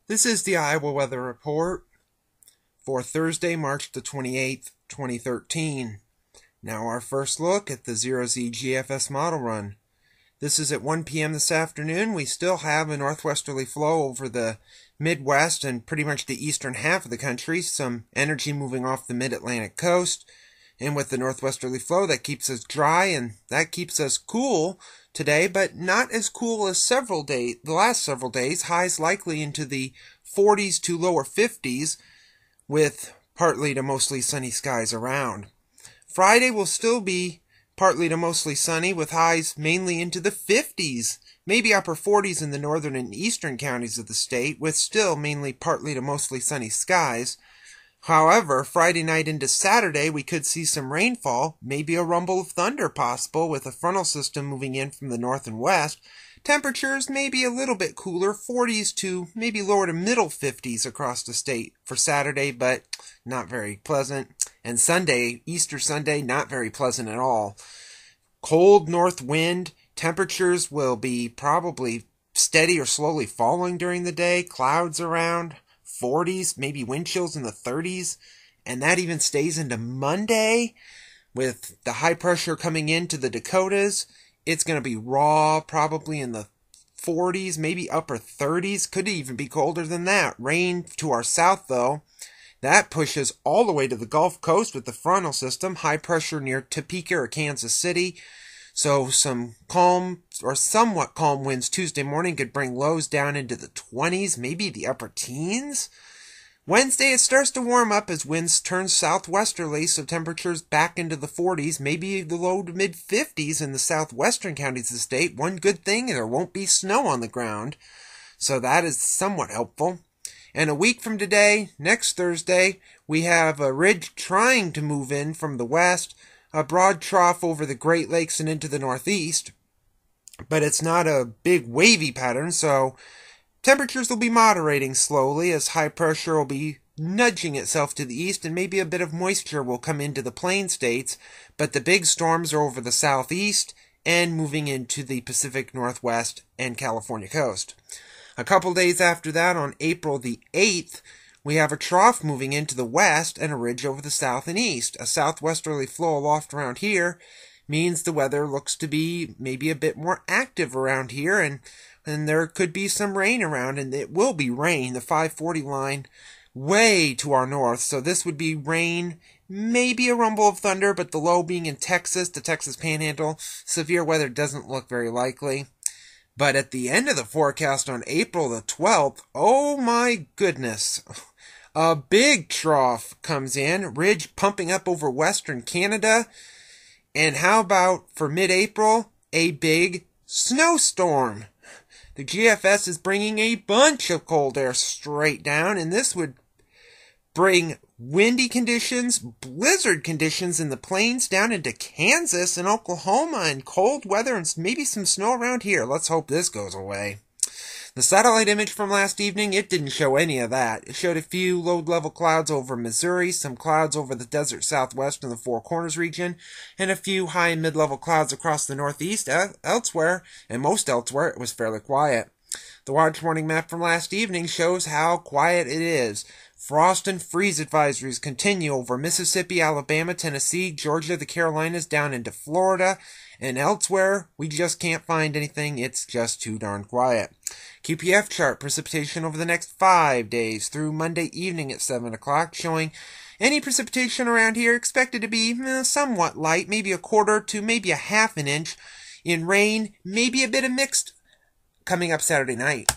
This is the Iowa Weather Report for Thursday, March the 28th, 2013. Now our first look at the 0Z GFS Model Run. This is at 1 p.m. this afternoon. We still have a northwesterly flow over the Midwest and pretty much the eastern half of the country. Some energy moving off the mid-Atlantic coast. And with the northwesterly flow, that keeps us dry and that keeps us cool today, but not as cool as the last several days. Highs likely into the 40s to lower 50s with partly to mostly sunny skies around. Friday will still be partly to mostly sunny with highs mainly into the 50s, maybe upper 40s in the northern and eastern counties of the state, with still mainly partly to mostly sunny skies. However, Friday night into Saturday, we could see some rainfall, maybe a rumble of thunder possible with a frontal system moving in from the north and west. Temperatures may be a little bit cooler, 40s to maybe lower to middle 50s across the state for Saturday, but not very pleasant. And Sunday, Easter Sunday, not very pleasant at all. Cold north wind, temperatures will be probably steady or slowly falling during the day, clouds around. 40s, maybe wind chills in the 30s, and that even stays into Monday with the high pressure coming into the Dakotas. It's going to be raw, probably in the 40s, maybe upper 30s, could even be colder than that. Rain to our south, though. That pushes all the way to the Gulf Coast with the frontal system, high pressure near Topeka or Kansas City. So some calm or somewhat calm winds Tuesday morning could bring lows down into the 20s, maybe the upper teens. Wednesday it starts to warm up as winds turn southwesterly, so temperatures back into the 40s, maybe the low to mid 50s in the southwestern counties of the state. One good thing, there won't be snow on the ground, so that is somewhat helpful. And a week from today, next Thursday, we have a ridge trying to move in from the west, a broad trough over the Great Lakes and into the northeast, but it's not a big wavy pattern, so temperatures will be moderating slowly as high pressure will be nudging itself to the east and maybe a bit of moisture will come into the plain states, but the big storms are over the southeast and moving into the Pacific Northwest and California coast. A couple days after that, on April the 8th, we have a trough moving into the west and a ridge over the south and east. A southwesterly flow aloft around here means the weather looks to be maybe a bit more active around here, and there could be some rain around, and it will be rain, the 540 line, way to our north. So this would be rain, maybe a rumble of thunder, but the low being in Texas, the Texas Panhandle, severe weather doesn't look very likely. But at the end of the forecast on April the 12th, oh my goodness, a big trough comes in, ridge pumping up over western Canada. And how about for mid-April, a big snowstorm? The GFS is bringing a bunch of cold air straight down, and this would bring windy conditions, blizzard conditions in the plains down into Kansas and Oklahoma, and cold weather and maybe some snow around here. Let's hope this goes away. The satellite image from last evening, it didn't show any of that. It showed a few low-level clouds over Missouri, some clouds over the desert southwest and the Four Corners region, and a few high and mid-level clouds across the northeast. Elsewhere, and most elsewhere, it was fairly quiet. The watch warning map from last evening shows how quiet it is. Frost and freeze advisories continue over Mississippi, Alabama, Tennessee, Georgia, the Carolinas, down into Florida, and elsewhere, we just can't find anything. It's just too darn quiet. QPF chart precipitation over the next 5 days through Monday evening at 7 o'clock, showing any precipitation around here expected to be somewhat light, maybe a quarter to maybe a half an inch in rain, maybe a bit of mixed coming up Saturday night.